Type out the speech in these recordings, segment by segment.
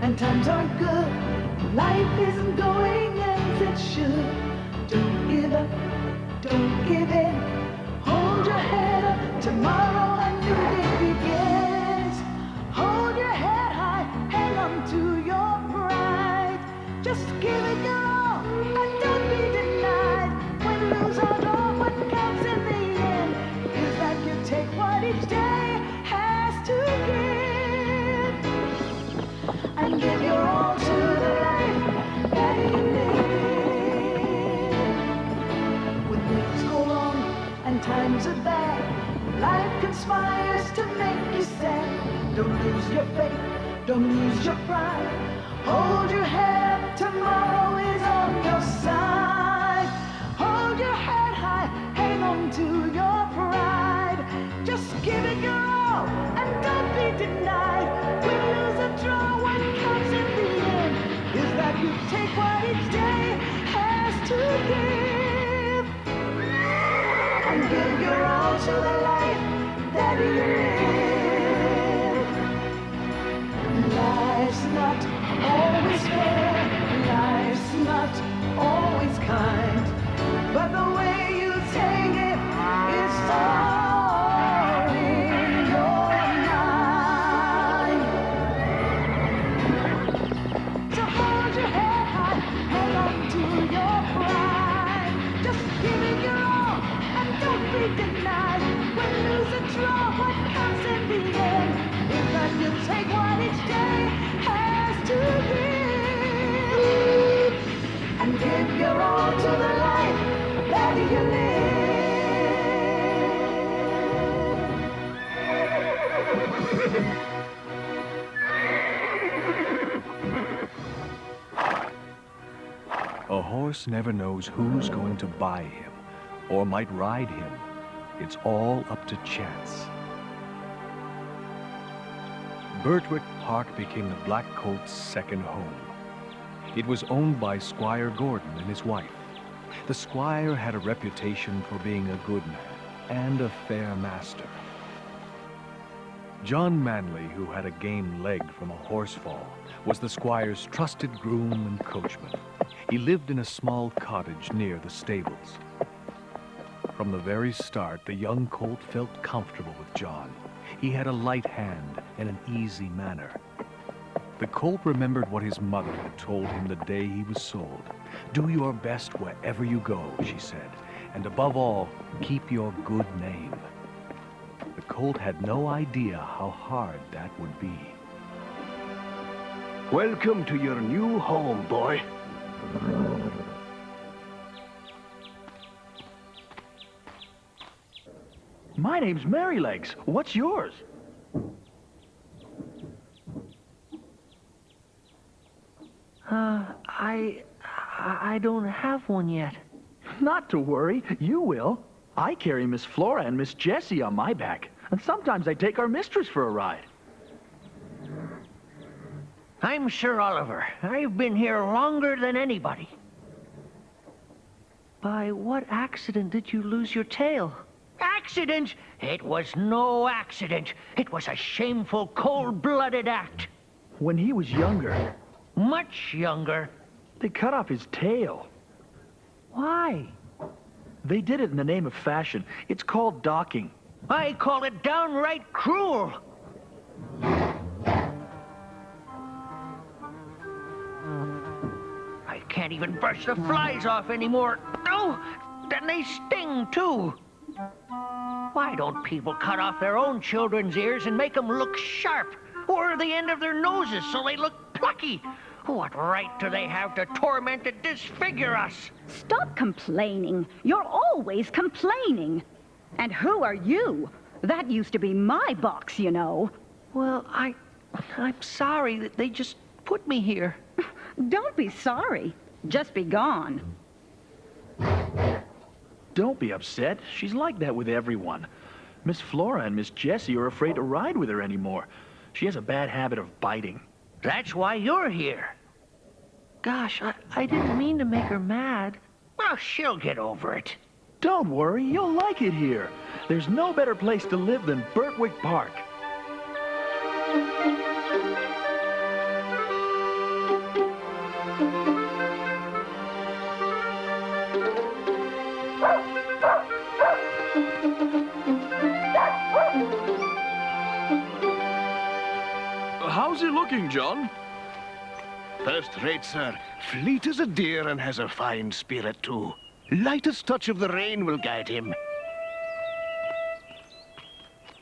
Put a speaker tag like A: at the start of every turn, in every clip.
A: and times aren't good. Life isn't going as it should. Don't give up, don't give in. Hold your head up, tomorrow a new day begins. Hold your head high, hang on to your pride. Just give it your all, and don't be denied. When lose or draw, what counts in the end is that you take what each day has to give. And give your all to the life that you live. When things go wrong and times are bad, life conspires to make you sad. Don't lose your faith, don't lose your pride. Hold your head up, tomorrow is on your side. Hold your head high, hang on to your pride. Just give it your all, and don't be denied. Win, lose, or draw, what counts in the end is that you take what each day has to give. And give your all to the life that you live. Life's not always fair, life's not always kind, but the way you take it is all in your mind. So hold your head high, hang on to your pride. Just give it your all, and don't be denied. When lose or draw, what counts in the end is that you take what each day has to give. And give your all to the life that you live.
B: A horse never knows who's going to buy him or might ride him. It's all up to chance. Birtwick Park became the Black Colt's second home. It was owned by Squire Gordon and his wife. The squire had a reputation for being a good man and a fair master. John Manley, who had a game leg from a horse fall, was the squire's trusted groom and coachman. He lived in a small cottage near the stables. From the very start, the young colt felt comfortable with John. He had a light hand and an easy manner. The colt remembered what his mother had told him the day he was sold. Do your best wherever you go, she said, and above all, keep your good name. The colt had no idea how hard that would be.
C: Welcome to your new home, boy.
D: My name's Merrylegs. What's yours?
E: I don't have one yet.
D: Not to worry, you will. I carry Miss Flora and Miss Jessie on my back, and sometimes I take our mistress for a ride.
E: I'm Sir Oliver. I've been here longer than anybody. By what accident did you lose your tail? Accident? It was no accident. It was a shameful, cold-blooded act.
D: When he was younger,
E: Much younger.
D: they cut off his tail.
E: Why?
D: They did it in the name of fashion. It's called docking.
E: I call it downright cruel. I can't even brush the flies off anymore. No, then they sting too. Why don't people cut off their own children's ears and make them look sharp? Or the end of their noses so they look plucky? What right do they have to torment and disfigure us?
F: Stop complaining. You're always complaining. And who are you? That used to be my box, you know.
E: Well, I'm sorry that they just put me here.
F: Don't be sorry. Just be gone.
D: Don't be upset. She's like that with everyone. Miss Flora and Miss Jessie are afraid to ride with her anymore. She has a bad habit of biting.
E: That's why you're here. Gosh, I didn't mean to make her mad. Well, she'll get over it.
D: Don't worry, you'll like it here. There's no better place to live than Birtwick Park. walking, John?
C: First rate, sir. Fleet as a deer and has a fine spirit, too. Lightest touch of the rein will guide him.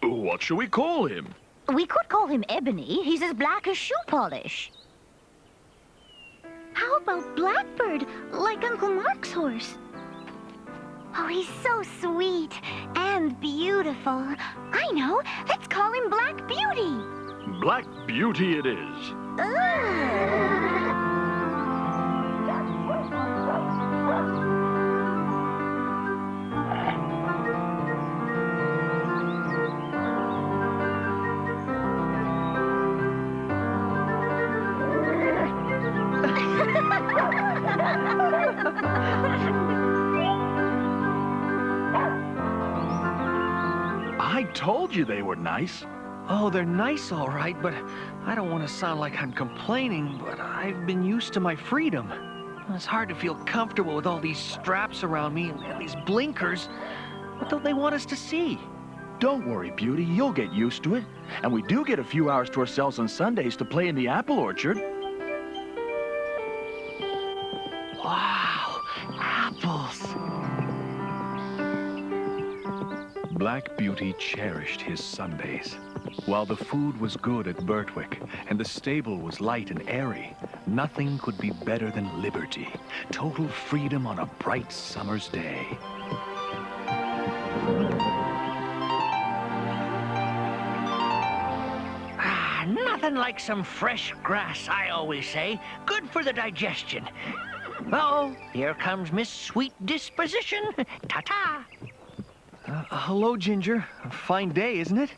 D: What shall we call him?
G: We could call him Ebony. He's as black as shoe polish. How about Blackbird, like Uncle Mark's horse? Oh, he's so sweet and beautiful. I know. Let's call him Black Beauty.
D: Black Beauty it is. I told you they were nice.
H: Oh, they're nice, all right, but I don't want to sound like I'm complaining, but I've been used to my freedom. It's hard to feel comfortable with all these straps around me and these blinkers. What don't they want us to see?
D: Don't worry, Beauty. You'll get used to it. And we do get a few hours to ourselves on Sundays to play in the apple orchard.
H: Wow, apples.
B: Black Beauty cherished his Sundays. While the food was good at Birtwick and the stable was light and airy, nothing could be better than liberty, total freedom on a bright summer's day.
E: Nothing like some fresh grass, I always say. Good for the digestion. Oh, here comes Miss Sweet Disposition. Ta-ta.
H: Hello, Ginger. A fine day, isn't it?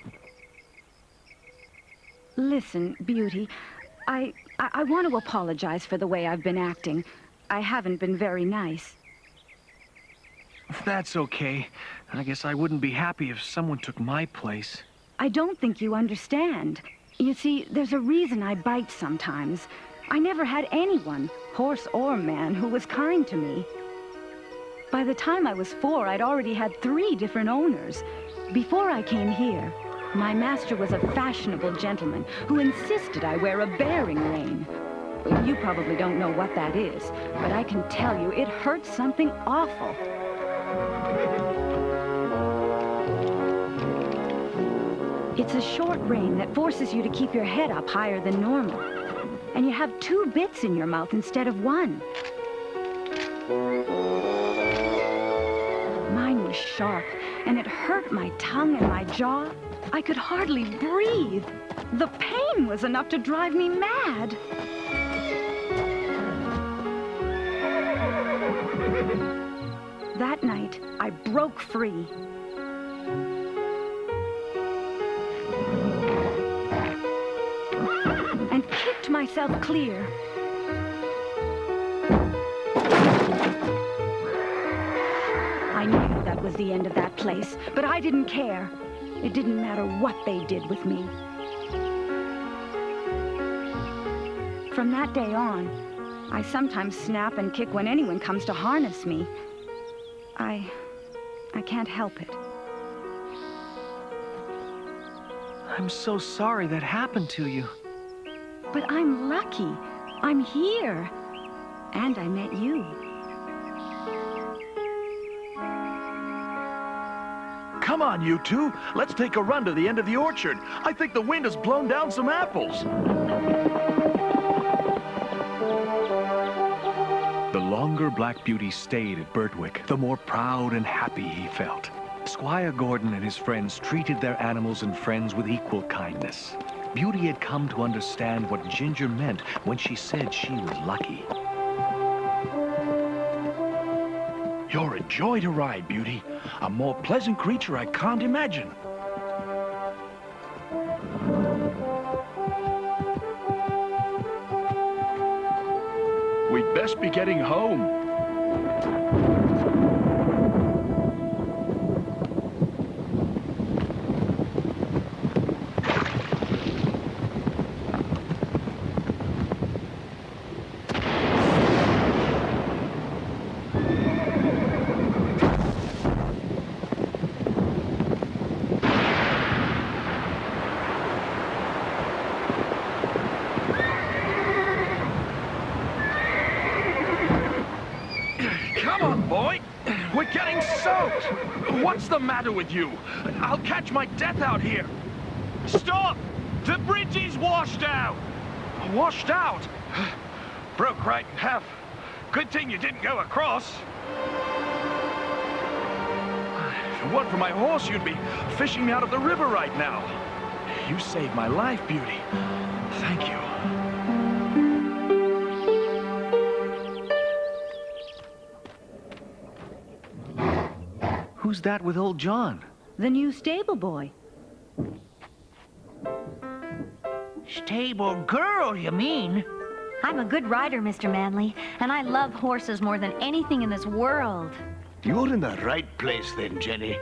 F: Listen, Beauty, I want to apologize for the way I've been acting. I haven't been very nice.
H: That's okay. I guess I wouldn't be happy if someone took my place.
F: I don't think you understand. You see, there's a reason I bite sometimes. I never had anyone, horse or man, who was kind to me. By the time I was 4, I'd already had 3 different owners. Before I came here, my master was a fashionable gentleman who insisted I wear a bearing rein. You probably don't know what that is, but I can tell you it hurts something awful. It's a short rein that forces you to keep your head up higher than normal. And you have 2 bits in your mouth instead of 1. Mine was sharp, and it hurt my tongue and my jaw. I could hardly breathe. The pain was enough to drive me mad. That night, I broke free. And kicked myself clear. I knew that was the end of that place, but I didn't care. It didn't matter what they did with me. From that day on, I sometimes snap and kick when anyone comes to harness me. I can't help it.
H: I'm so sorry that happened to you.
F: But I'm lucky. I'm here. And I met you.
D: Come on, you two. Let's take a run to the end of the orchard. I think the wind has blown down some apples.
B: The longer Black Beauty stayed at Birtwick, the more proud and happy he felt. Squire Gordon and his friends treated their animals and friends with equal kindness. Beauty had come to understand what Ginger meant when she said she was lucky.
D: You're a joy to ride, Beauty. A more pleasant creature I can't imagine. We'd best be getting home. getting soaked! What's the matter with you? I'll catch my death out here. Stop! The bridge is washed out! Washed out? Broke right in half. Good thing you didn't go across. If it weren't for my horse, you'd be fishing me out of the river right now. You saved my life, Beauty. Thank you.
H: Who's that with old John?
F: The new stable boy.
E: Stable girl, you mean?
G: I'm a good rider, Mr. Manley, and I love horses more than anything in this world.
C: You're in the right place then, Jenny.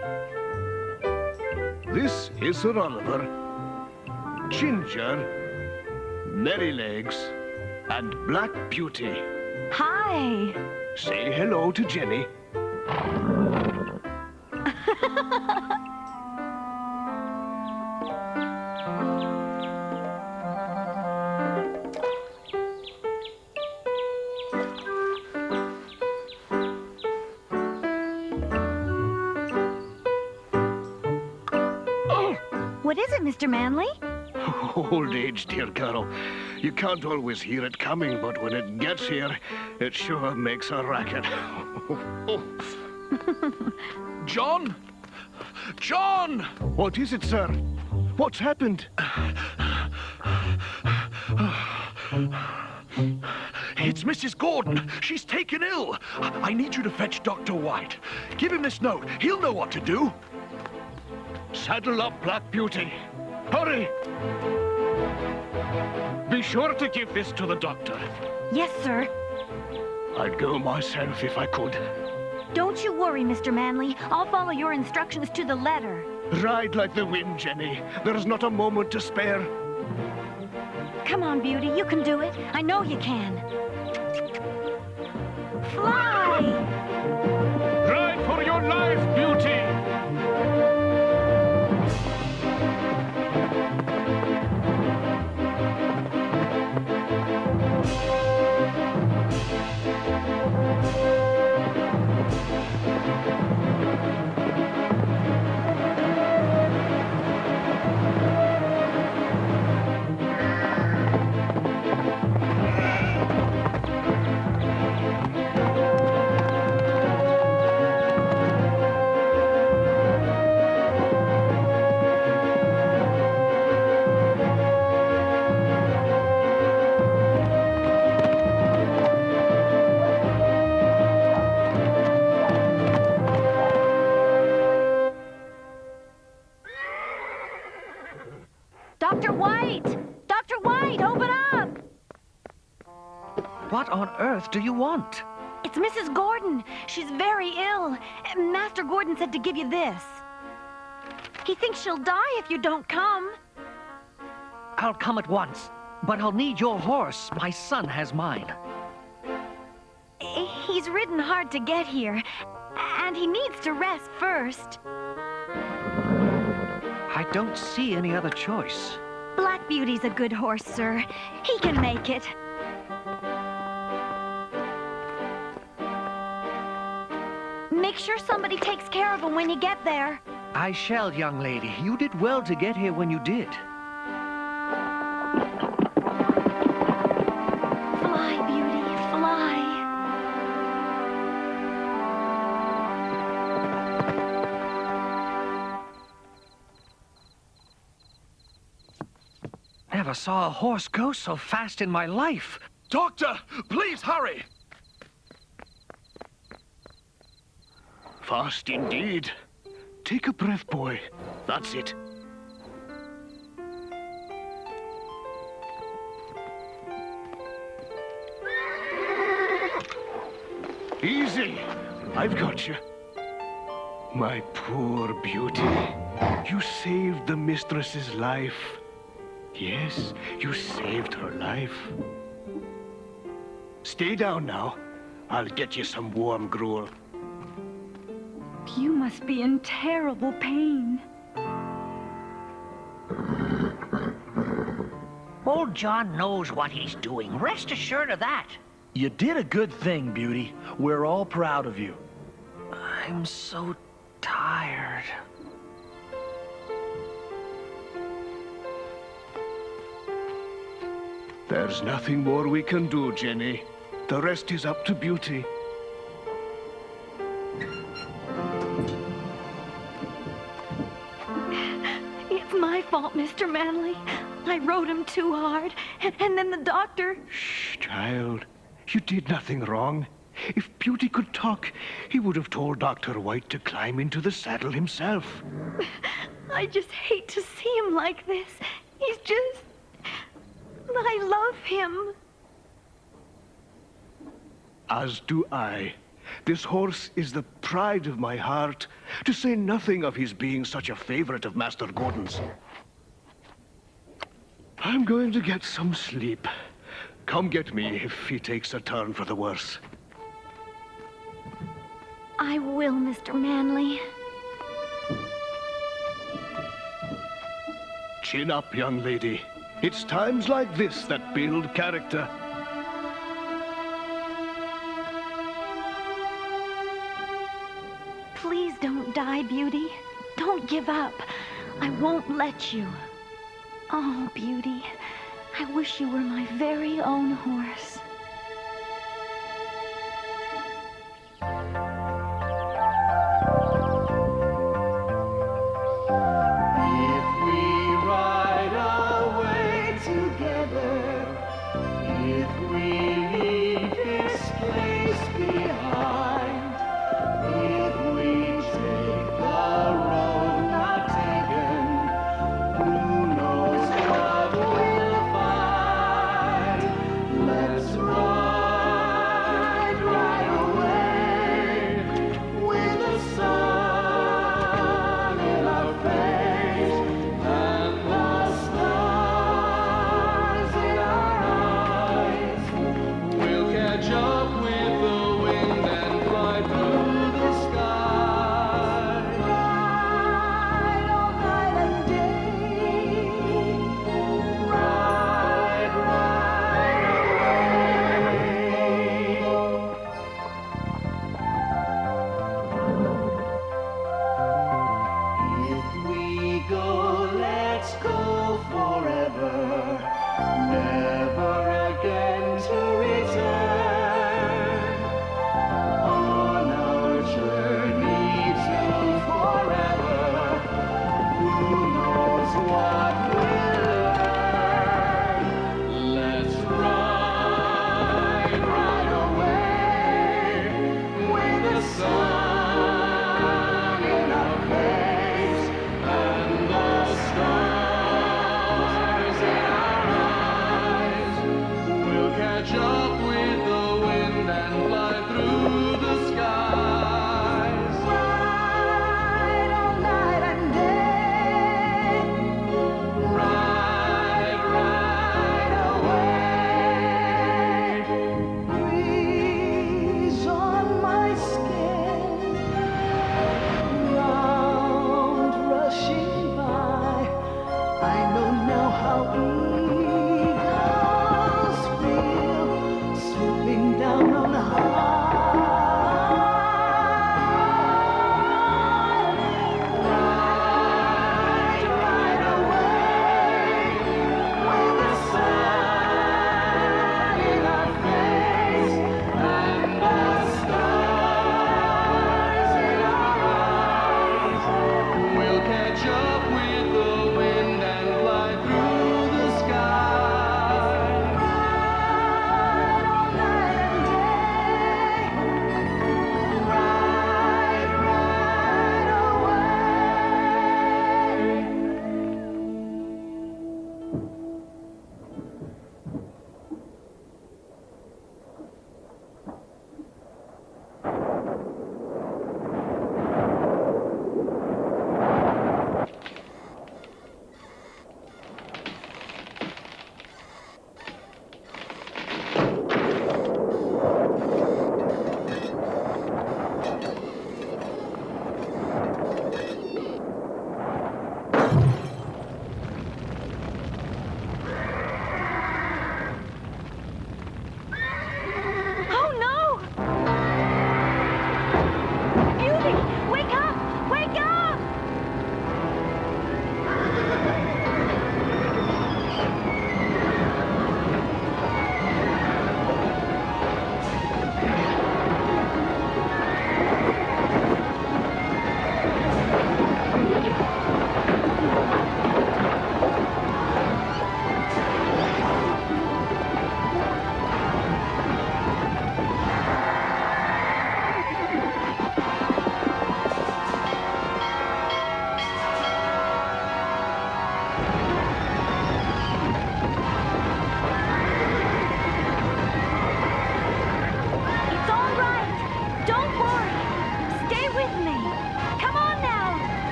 C: This is Sir Oliver, Ginger, Merrylegs, and Black Beauty.
G: Hi.
C: Say hello to Jenny.
G: What is it, Mr. Manley?
C: Old age, dear girl. You can't always hear it coming, but when it gets here, it sure makes a racket.
D: John? John!
C: What is it, sir? What's happened?
D: It's Mrs. Gordon. She's taken ill. I need you to fetch Dr. White. Give him this note. He'll know what to do.
C: Saddle up, Black Beauty. Hurry! Be sure to give this to the doctor.
G: Yes, sir.
C: I'd go myself if I could.
G: Don't you worry, Mr. Manley. I'll follow your instructions to the letter.
C: Ride like the wind, Jenny. There's not a moment to spare.
G: Come on, Beauty. You can do it. I know you can. Fly!
C: Ride for your life, Beauty!
G: Dr. White! Dr. White, open up!
H: What on earth do you want?
G: It's Mrs. Gordon. She's very ill. Master Gordon said to give you this. He thinks she'll die if you don't come.
H: I'll come at once, but I'll need your horse. My son has mine.
G: He's ridden hard to get here, and he needs to rest first.
H: I don't see any other choice.
G: Black Beauty's a good horse, sir. He can make it. Make sure somebody takes care of him when you get there.
H: I shall, young lady. You did well to get here when you did.
G: Fly, Beauty, fly.
H: Never saw a horse go so fast in my life.
D: Doctor, please hurry.
C: Fast indeed. Take a breath, boy. That's it. Easy. I've got you. My poor Beauty. You saved the mistress's life. Yes, you saved her life. Stay down now. I'll get you some warm gruel.
F: You must be in terrible pain.
E: Old John knows what he's doing. Rest assured of that.
D: You did a good thing, Beauty. We're all proud of you.
H: I'm so tired.
C: There's nothing more we can do, Jenny. The rest is up to Beauty.
F: It's my fault, Mr. Manley. I rode him too hard, and then the doctor...
C: Shh, child. You did nothing wrong. If Beauty could talk, he would have told Dr. White to climb into the saddle himself.
F: I just hate to see him like this. He's just... I love him.
C: As do I. This horse is the pride of my heart, to say nothing of his being such a favorite of Master Gordon's. I'm going to get some sleep. Come get me if he takes a turn for the worse.
F: I will, Mr. Manley.
C: Chin up, young lady. It's times like this that build character.
F: Please don't die, Beauty. Don't give up. I won't let you. Oh, Beauty, I wish you were my very own horse.
A: If we ride away together, if we leave this place behind, if we take the road not taken, who knows what we'll find? Let's ride, ride away with the sun in our face and the stars in our eyes. We'll catch up with the wind and fly through the sky. Ride all night and day. Ride, If we go, let's go forever, never again to return. On our journey to forever, who knows what we'll learn? Let's ride, ride away with the sun in our face and the stars in our eyes. We'll catch up with the wind and fly through the skies. Ride all night and day. Ride, ride away. Breeze on my skin, round rushing by. I know now how eagles feel,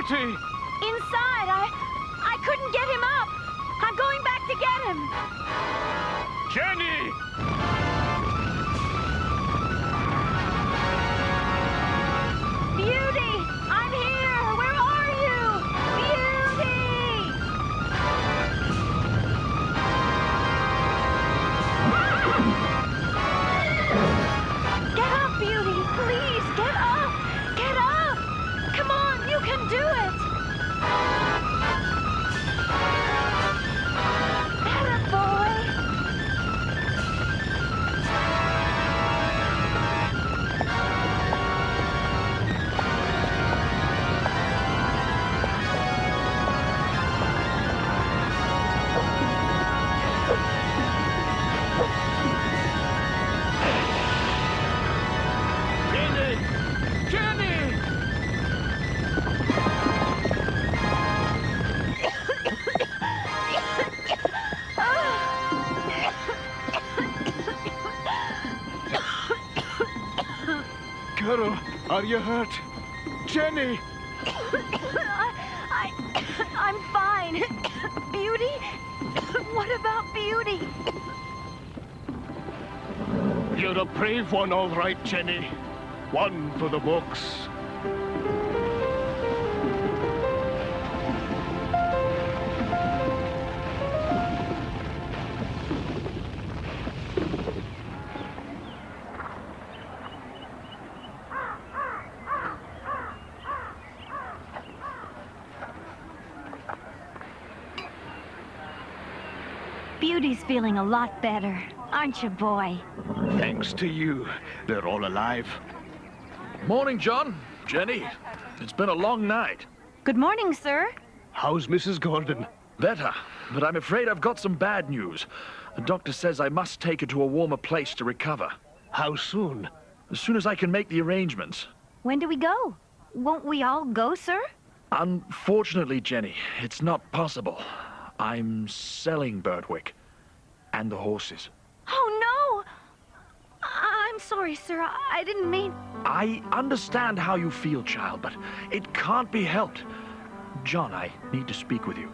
D: Beauty!
F: Inside, I couldn't get him up. I'm going back to get him.
D: Jenny!
F: Beauty, I'm here. Where are you? Beauty! Get up, Beauty. Please, get up. Get up. Come on, you can do it. Attaboy.
D: Jenny! Jenny!
C: Carol, are you hurt? Jenny!
F: I'm fine. Beauty? What about Beauty?
C: You're a brave one, all right, Jenny. One for the books.
F: Beauty's feeling a lot better, aren't you, boy?
C: Thanks to you, they're all alive.
D: Morning, John. Jenny. It's been a long night.
F: Good morning, sir.
C: How's Mrs. Gordon?
D: Better, but I'm afraid I've got some bad news. The doctor says I must take her to a warmer place to recover.
C: How soon?
D: As soon as I can make the arrangements.
F: When do we go? Won't we all go, sir?
D: Unfortunately, Jenny, it's not possible. I'm selling Birdwick and the horses.
F: Oh, no! I'm sorry, sir. I didn't mean...
D: I understand how you feel, child, but it can't be helped. John, I need to speak with you.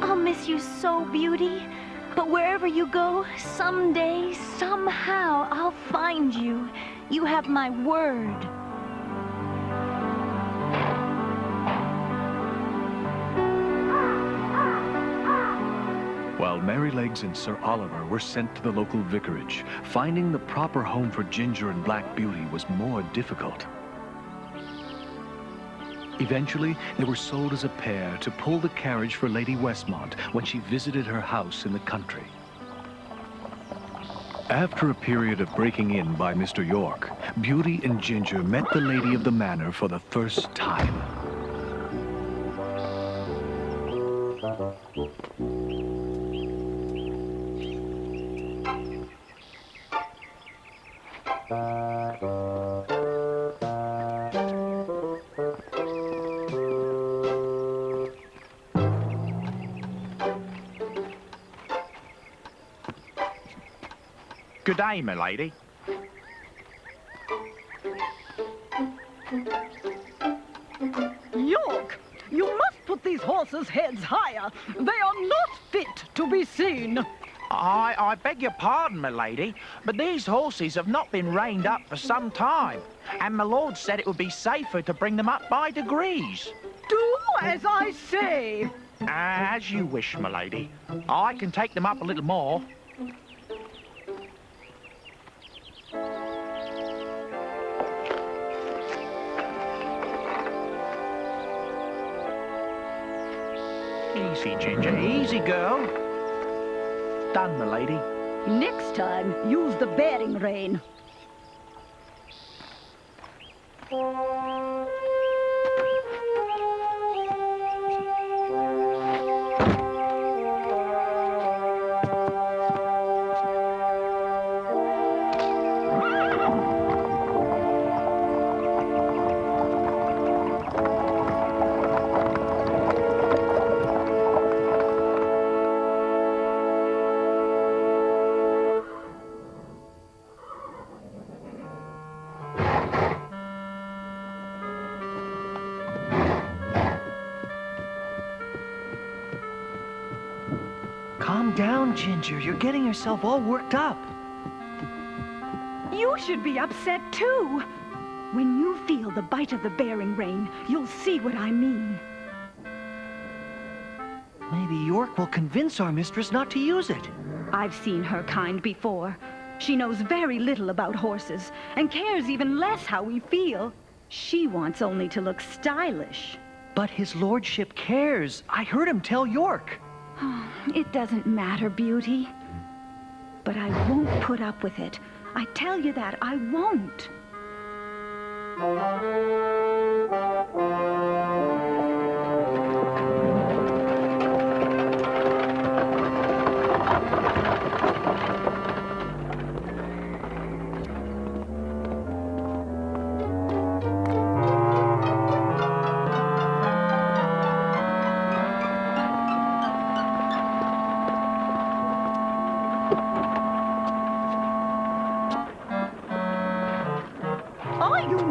F: I'll miss you so, Beauty. But wherever you go, someday, somehow, I'll find you. You have my word.
B: While Merrylegs and Sir Oliver were sent to the local vicarage, finding the proper home for Ginger and Black Beauty was more difficult. Eventually, they were sold as a pair to pull the carriage for Lady Westmont when she visited her house in the country. After a period of breaking in by Mr. York, Beauty and Ginger met the lady of the manor for the first time.
I: Good day, my lady.
A: York, you must put these horses' heads higher. They are not fit to be seen.
I: I beg your pardon, my lady, but these horses have not been reined up for some time, and my lord said it would be safer to bring them up by degrees.
A: Do as I say.
I: As you wish, my lady. I can take them up a little more. Easy, Ginger. Easy, girl. Done, my lady.
A: Next time, use the bearing rein.
H: Calm down, Ginger. You're getting yourself all worked up.
F: You should be upset too. When you feel the bite of the bearing rein, you'll see what I mean.
H: Maybe York will convince our mistress not to use it.
F: I've seen her kind before. She knows very little about horses, and cares even less how we feel. She wants only to look stylish.
H: But his lordship cares. I heard him tell York.
F: It doesn't matter, Beauty. But I won't put up with it. I tell you that, I won't.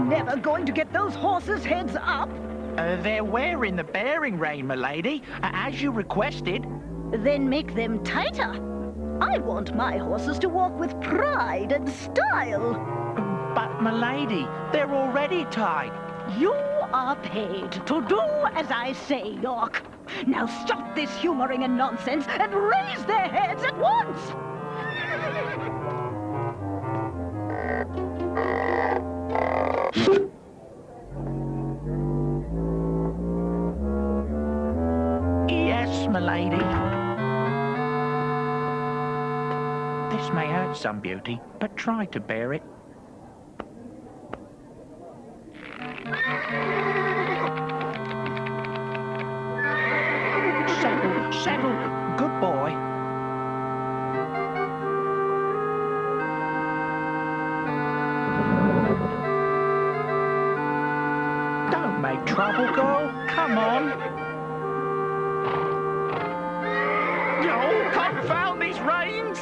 A: Never going to get those horses' heads up?
I: They're wearing the bearing rein, milady, as you requested.
A: Then make them tighter. I want my horses to walk with pride and style.
I: But, milady, they're already tied.
A: You are paid to do as I say, York. Now stop this humoring and nonsense and raise their heads at once!
I: Yes, milady. This may hurt some, Beauty, but try to bear it. Settle, settle. Good boy. Don't make trouble, girl. Come on.
D: Oh, confound these reins!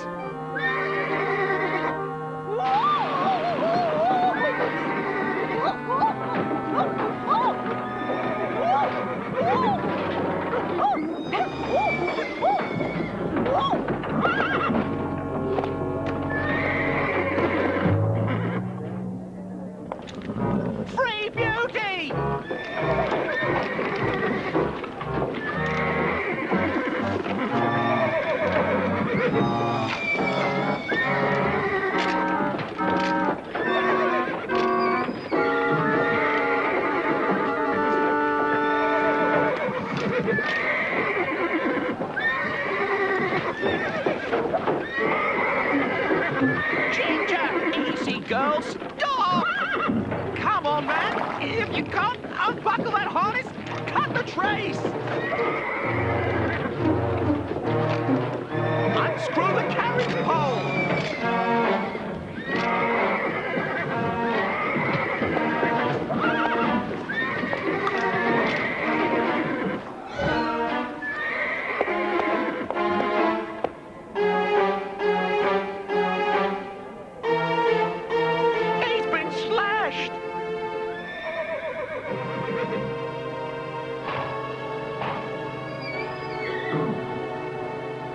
I: Free Beauty!
D: Ginger! Easy, girl! Stop! Come on, man! If you can't unbuckle that harness, cut the trace! Unscrew the carriage pole! He's been slashed!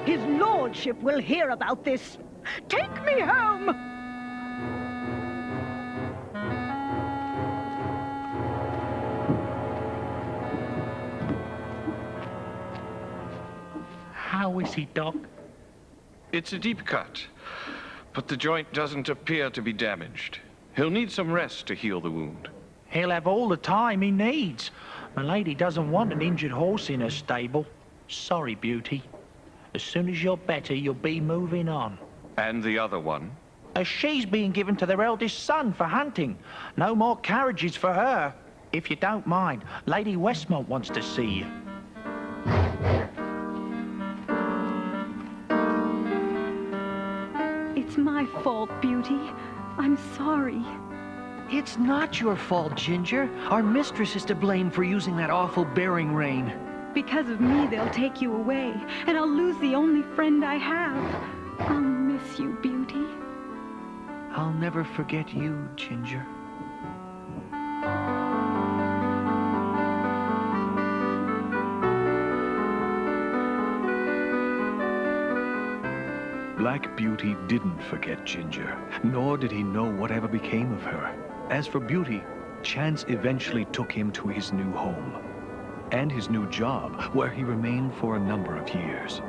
A: His lordship will hear about this. Take me home!
I: How is he, Doc?
J: It's a deep cut, but the joint doesn't appear to be damaged. He'll need some rest to heal the wound.
I: He'll have all the time he needs. Milady doesn't want an injured horse in her stable. Sorry, Beauty. As soon as you're better, you'll be moving on.
J: And the other one?
I: She's being given to their eldest son for hunting. No more carriages for her. If you don't mind, Lady Westmont wants to see you.
F: It's my fault, Beauty. I'm sorry.
H: It's not your fault, Ginger. Our mistress is to blame for using that awful bearing rein.
F: Because of me, they'll take you away, and I'll lose the only friend I have. I'll miss you, Beauty.
H: I'll never forget you, Ginger.
B: Black Beauty didn't forget Ginger, nor did he know whatever became of her. As for Beauty, chance eventually took him to his new home and his new job, where he remained for a number of years.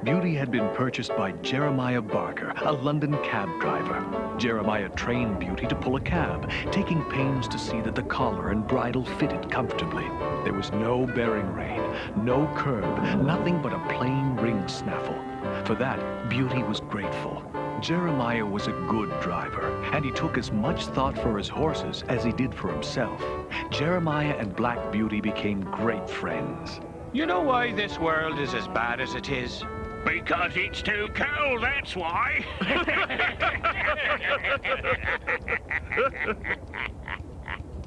B: Beauty had been purchased by Jeremiah Barker, a London cab driver. Jeremiah trained Beauty to pull a cab, taking pains to see that the collar and bridle fitted comfortably. There was no bearing rein, no curb, nothing but a plain ring snaffle. For that, Beauty was grateful. Jeremiah was a good driver, and he took as much thought for his horses as he did for himself. Jeremiah and Black Beauty became great friends.
J: You know why this world is as bad as it is?
C: Because it's too cold, that's why.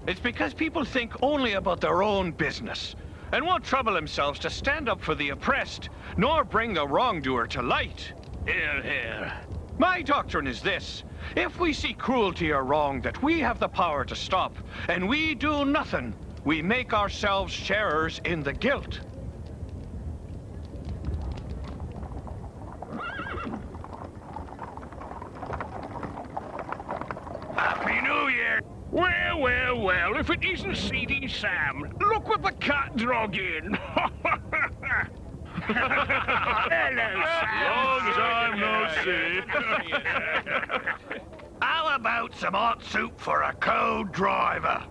J: It's because people think only about their own business and won't trouble themselves to stand up for the oppressed, nor bring the wrongdoer to light.
C: Hear, hear.
J: My doctrine is this: if we see cruelty or wrong that we have the power to stop, and we do nothing, we make ourselves sharers in the guilt.
C: Happy New Year! Well, well, well, if it isn't Seedy Sam, look what the cat drug in. Hello, Sam.
J: Long time no see.
C: How about some hot soup for a cold driver?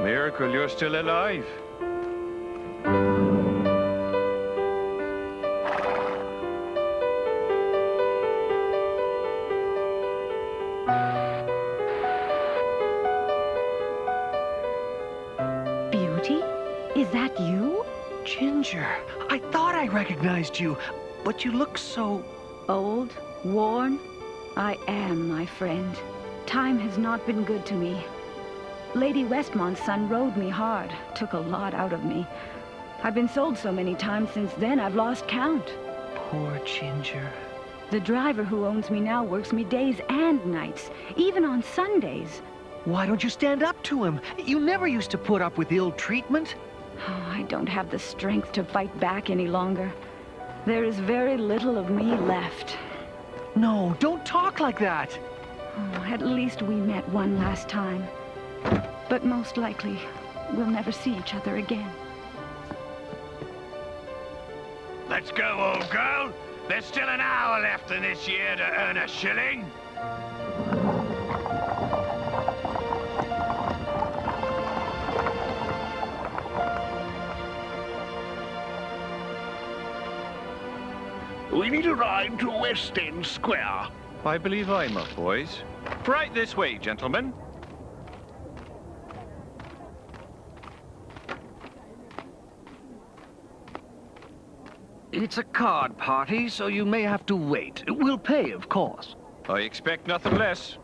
J: Miracle you're still alive.
F: Beauty? Is that you?
H: Ginger, I thought I recognized you, but you look so...
F: Old? Worn? I am, my friend. Time has not been good to me. Lady Westmont's son rode me hard, took a lot out of me. I've been sold so many times since then, I've lost count.
H: Poor Ginger.
F: The driver who owns me now works me days and nights, even on Sundays.
H: Why don't you stand up to him? You never used to put up with ill treatment.
F: Oh, I don't have the strength to fight back any longer. There is very little of me left.
H: No, don't talk like that.
F: Oh, at least we met one last time. But most likely, we'll never see each other again.
C: Let's go, old girl. There's still an hour left in this year to earn a shilling. We need a ride to West End Square.
J: I believe I'm up, boys. Right this way, gentlemen.
H: It's a card party, so you may have to wait. We'll pay, of course.
J: I expect nothing less.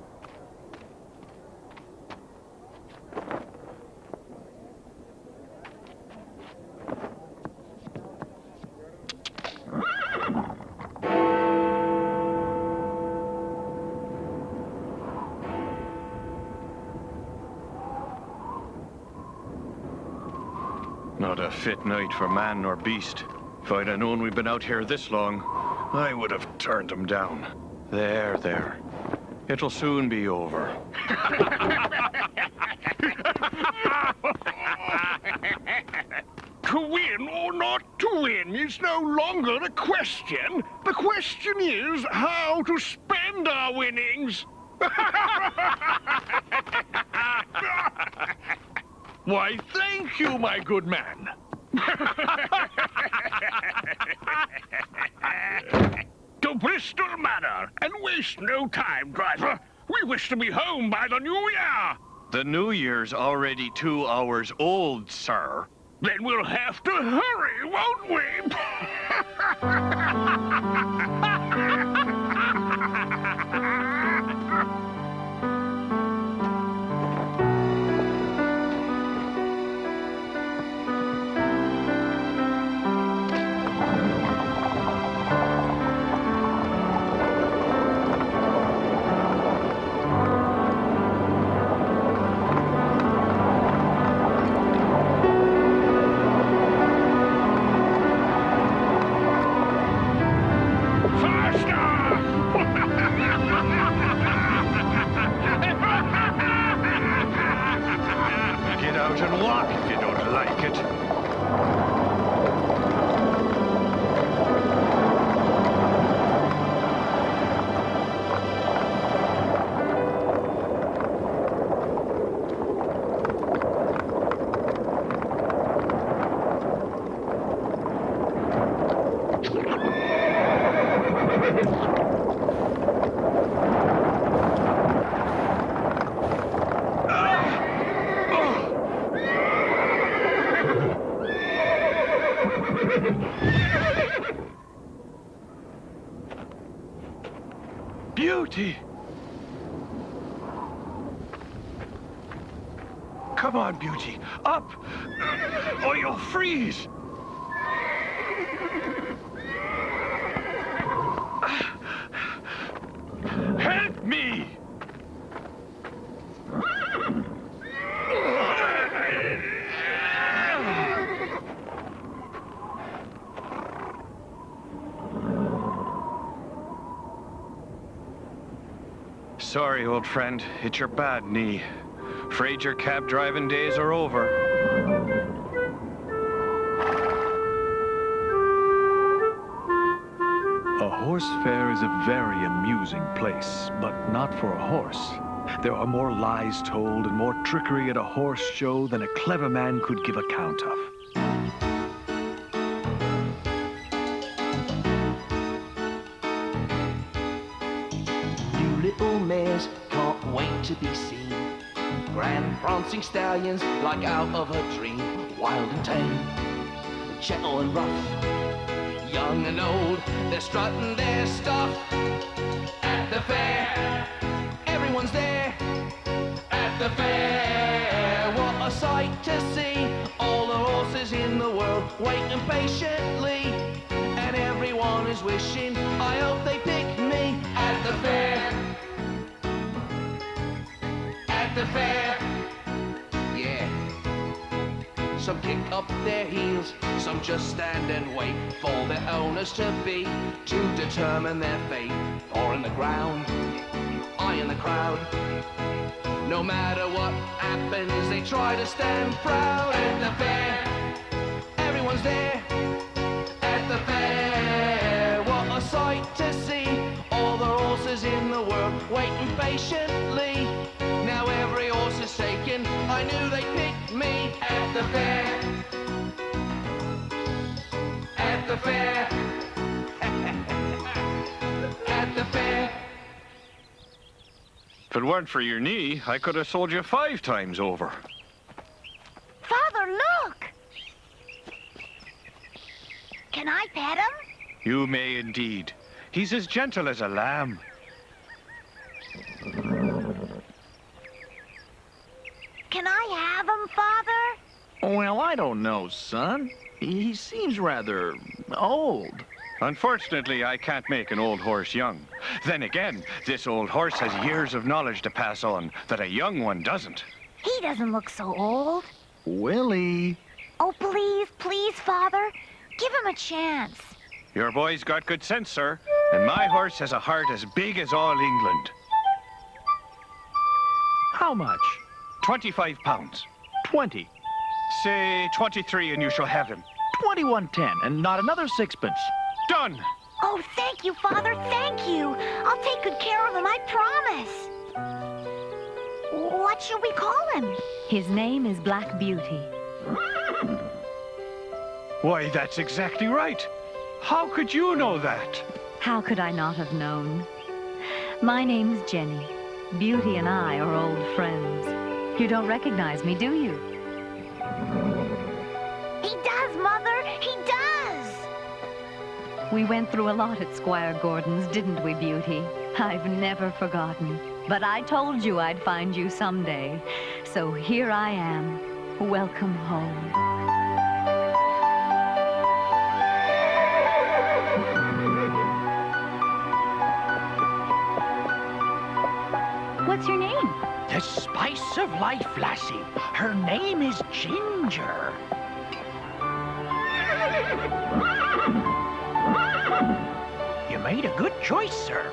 J: Not a fit night for man nor beast. If I'd have known we'd been out here this long, I would have turned them down. There, there. It'll soon be over.
C: To win or not to win is no longer a question. The question is how to spend our winnings.
K: Why, thank you, my good man.
C: To Bristol Manor, and waste no time, driver. We wish to be home by the new year.
J: The New Year's already 2 hours old, sir.
K: Then we'll have to hurry, won't we?
J: Get out and walk if you don't like it. Beauty! Come on, Beauty, up! Or you'll freeze! Help me! Sorry, old friend. It's your bad knee. Afraid your cab driving days are over.
B: A horse fair is a very amusing place, but not for a horse. There are more lies told and more trickery at a horse show than a clever man could give account of.
L: New little mares can't wait to be seen. Grand prancing stallions like out of a dream. Wild and tame, gentle and rough, young and old, they're strutting their stuff. At the fair, everyone's there. At the fair, what a sight to see. All the horses in the world waiting patiently, and everyone is wishing, I hope they pick me. At the fair, at the fair, yeah. Some kick up their heels, some just stand and wait for their owners to be, to determine their fate. Or in the ground, eye in the crowd. No matter what happens, they try to stand proud. At the fair, everyone's there. At the fair, what a sight to see. All the horses in the world waiting patiently. Now every horse is taken, I knew they'd pick me. At the fair, at the fair, at the fair.
J: If it weren't for your knee, I could have sold you 5 times over.
G: Father, look! Can I pet him?
J: You may indeed. He's as gentle as a lamb.
G: Can I have him, Father?
I: Well, I don't know, son. He seems rather old.
J: Unfortunately, I can't make an old horse young. Then again, this old horse has years of knowledge to pass on that a young one doesn't.
G: He doesn't look so old.
I: Willie.
G: Oh, please, please, Father. Give him a chance.
J: Your boy's got good sense, sir. And my horse has a heart as big as all England.
I: How much?
J: 25 pounds.
I: 20.
J: Say 23 and you shall have him.
I: 21.10, and not another sixpence.
J: Done!
G: Oh, thank you, Father, thank you. I'll take good care of him, I promise. What should we call him?
F: His name is Black Beauty.
J: Why, that's exactly right. How could you know that?
F: How could I not have known? My name's Jenny. Beauty and I are old friends. You don't recognize me, do you?
M: We went through a lot at Squire Gordon's, didn't we, Beauty? I've never forgotten. But I told you I'd find you someday. So here I am. Welcome home.
F: What's your name?
I: The spice of life, lassie. Her name is Ginger. You made a good choice, sir.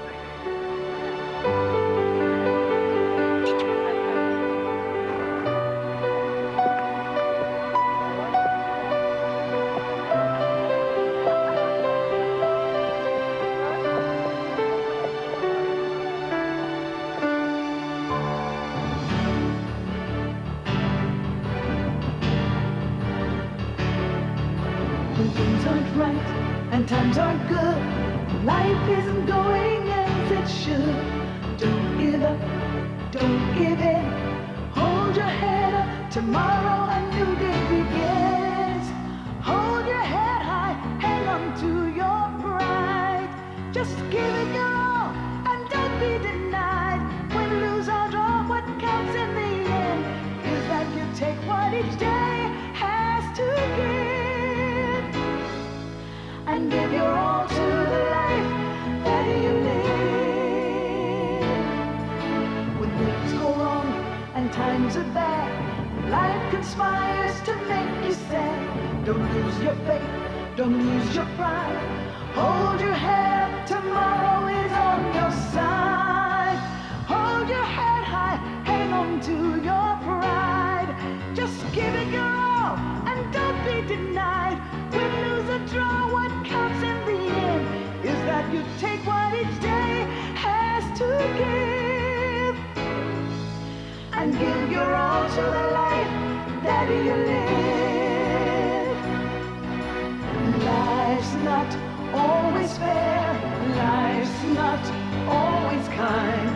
A: When things aren't right and times aren't good, life isn't going as it should. Don't give up, don't give in. Hold your head up, tomorrow a new day begins. Hold your head high, hang on to your pride. Just give it your all and don't be denied. Win, lose or draw, what counts in the end is that you take what each day has to give, and give your all to the life that you live. When things go wrong and times are bad, life conspires to make you sad. Don't lose your faith, don't lose your pride. Hold your head up, tomorrow is on your side. Hold your head high, hang on to your pride. Just give it your all and don't be denied. Win, lose or draw, what counts in the end is that you take what each day has to give, and give your all to the life that you live. Life's not always fair, life's not always kind,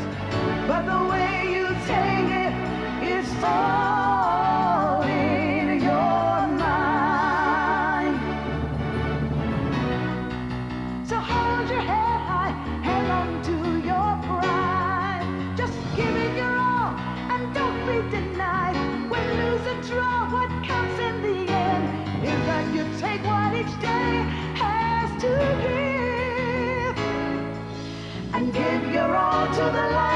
A: but the way you take it is all in your mind. So hold your head high, hang on to your pride. Just give it your all and don't be denied. Win, lose or draw, what counts in the end is that you take what each day has to give, and give your all to the light